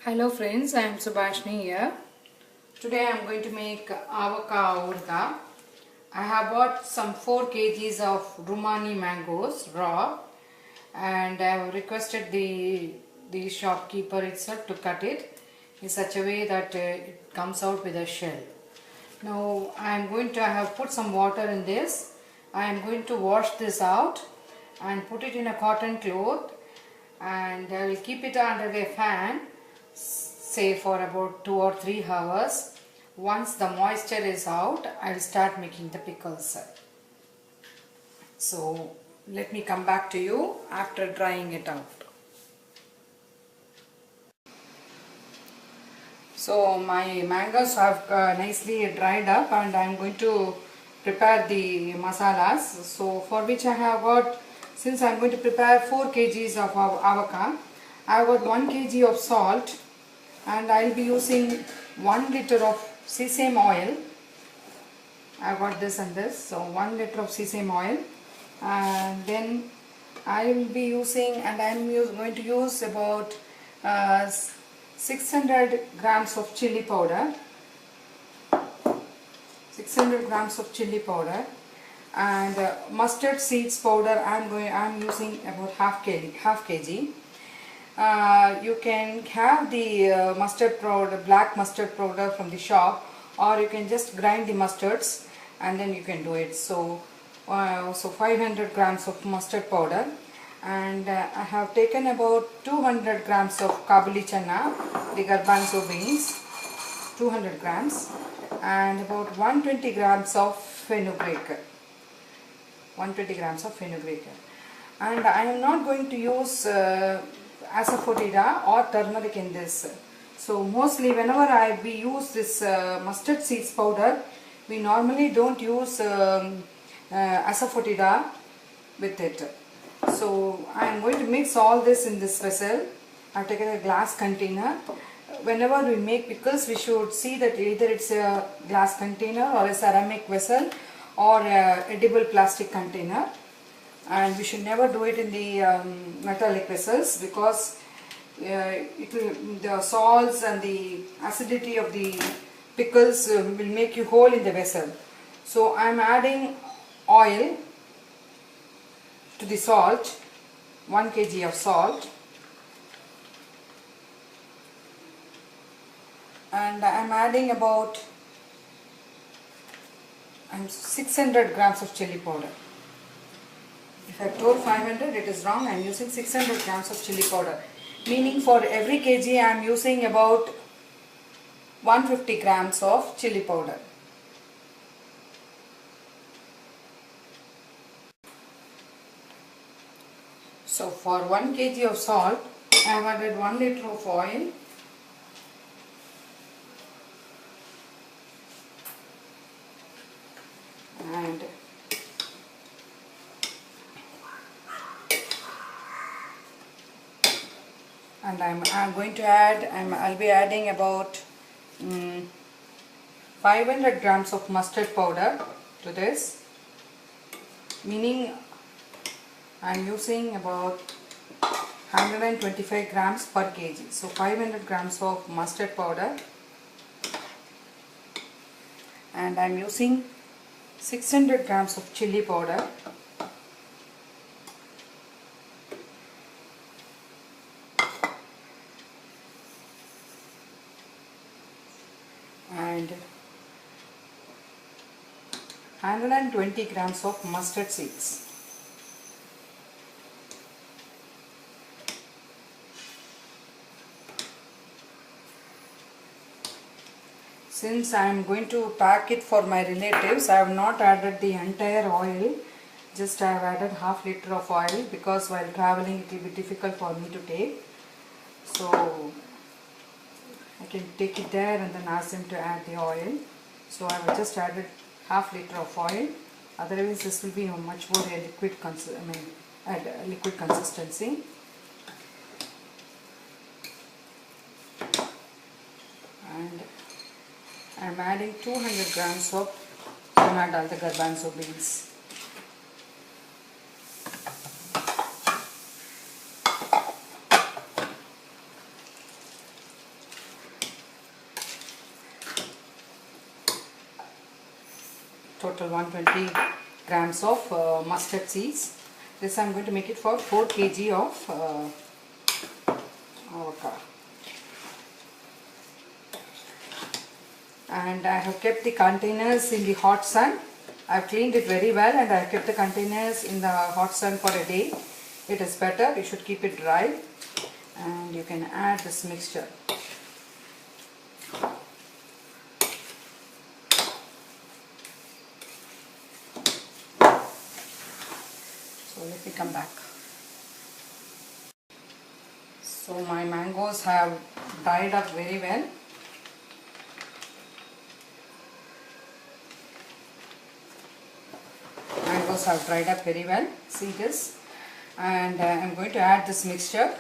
Hello friends, I am Subhashni here. Today I am going to make avocado urga. I have bought some 4 kgs of Rumani mangoes raw, and I have requested the shopkeeper itself to cut it in such a way that it comes out with a shell. Now I am going to have put some water in this. I am going to wash this out and put it in a cotton cloth, and I will keep it under a fan, say for about 2 or 3 hours. Once the moisture is out, I will start making the pickles. So let me come back to you after drying it out. So my mangoes have nicely dried up, and I am going to prepare the masalas. So for which I have got, since I am going to prepare 4 kgs of avocado, I have got 1 kg of salt, and I will be using 1 liter of sesame oil. I got this and this, so 1 liter of sesame oil, and then I will be using, and I am going to use about 600 grams of chili powder, 600 grams of chili powder, and mustard seeds powder. I am using about half kg. You can have the mustard powder, black mustard powder from the shop, or you can just grind the mustards and then you can do it. So 500 grams of mustard powder, and I have taken about 200 grams of kabuli chana, the garbanzo beans, 200 grams, and about 120 grams of fenugreek, 120 grams of fenugreek. And I am not going to use asafoetida or turmeric in this. So mostly whenever we use this mustard seeds powder, we normally don't use asafoetida with it. So I am going to mix all this in this vessel. I have taken a glass container. Whenever we make pickles, we should see that either it's a glass container or a ceramic vessel or a edible plastic container, and we should never do it in the metallic vessels, because the salts and the acidity of the pickles will make you hole in the vessel. So I am adding oil to the salt, 1 kg of salt, and I am adding about 600 grams of chili powder. If I told 500, it is wrong. I am using 600 grams of chili powder, meaning for every kg I am using about 150 grams of chili powder. So for 1 kg of salt, I have added 1 liter of oil, and I'm going to add, I'll be adding about 500 grams of mustard powder to this, meaning I'm using about 125 grams per kg. So 500 grams of mustard powder, and I'm using 600 grams of chili powder, and 120 grams of mustard seeds. Since I am going to pack it for my relatives, I have not added the entire oil, just I have added half liter of oil, because while traveling it will be difficult for me to take. So I can take it there and then ask them to add the oil. So I have just added half liter of oil. Otherwise this will be a much more liquid consistency. And I am adding 200 grams of chana dal, the garbanzo beans. total 120 grams of mustard seeds. This I am going to make it for 4 kg of avocado. And I have kept the containers in the hot sun. I have cleaned it very well and I have kept the containers in the hot sun for a day. It is better, you should keep it dry, and you can add this mixture. So let me come back. So my mangoes have dried up very well. Mangoes have dried up very well, see this, and I am going to add this mixture.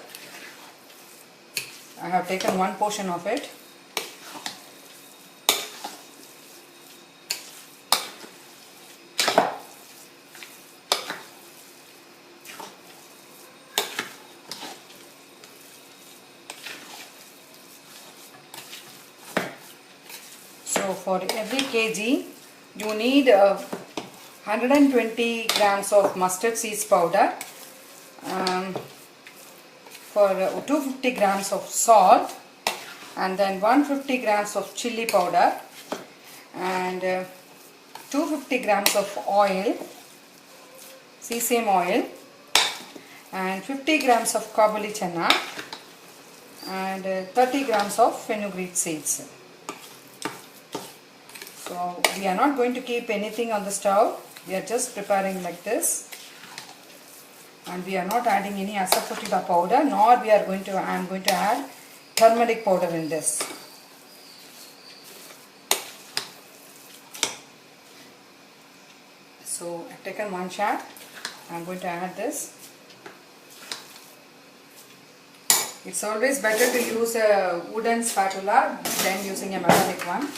I have taken one portion of it. So for every kg you need 120 grams of mustard seeds powder, for 250 grams of salt, and then 150 grams of chili powder, and 250 grams of oil, sesame oil, and 50 grams of kabuli chana, and 30 grams of fenugreek seeds. So we are not going to keep anything on the stove. We are just preparing like this, and we are not adding any asafoetida powder, nor I am going to add turmeric powder in this. So I have taken one shot. I am going to add this. It's always better to use a wooden spatula than using a metallic one.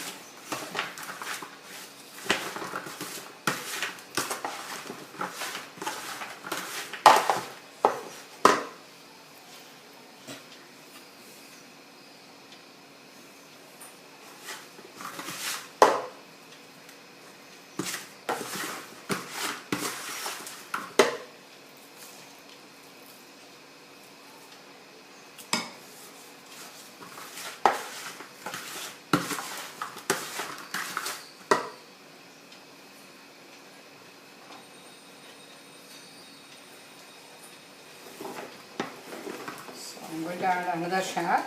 I'm going to add another share.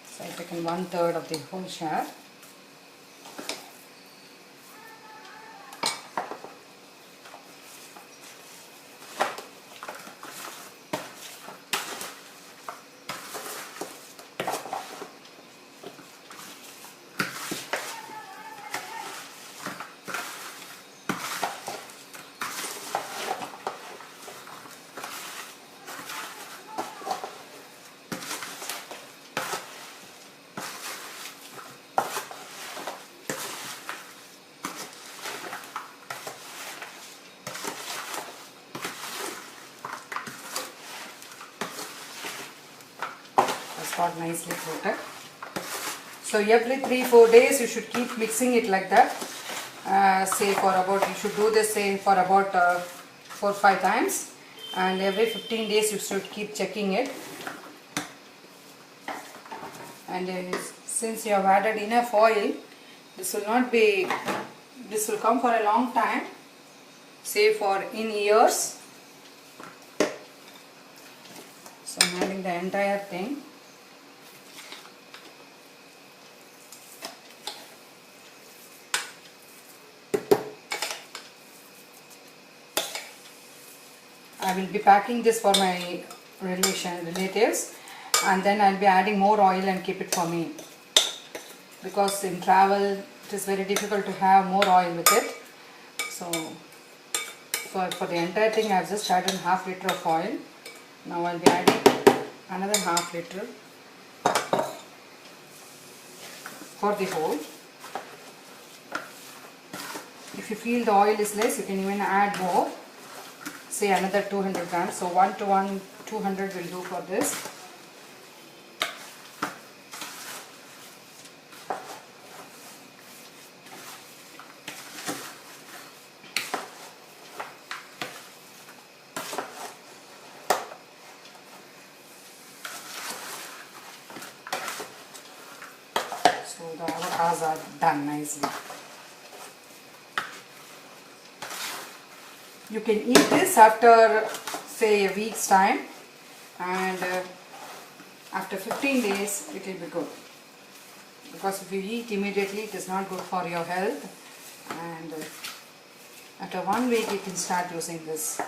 So I've taken 1/3 of the whole share. Got nicely coated. So every 3-4 days you should keep mixing it like that. Say for about, you should do this say for about 4-5 times, and every 15 days you should keep checking it. And since you have added enough oil, this will come for a long time, say for in years. So I'm adding the entire thing. I will be packing this for my relatives, and then I will be adding more oil and keep it for me, because in travel it is very difficult to have more oil with it. So for the entire thing I have just added 1/2 liter of oil. Now I will be adding another 1/2 liter for the whole. If you feel the oil is less, you can even add more. Say another 200 grams, so 1 to 1 200 will do for this. parathas are done nicely. You can eat this after say a week's time, and after 15 days it will be good, because if you eat immediately it is not good for your health, and after 1 week you can start using this.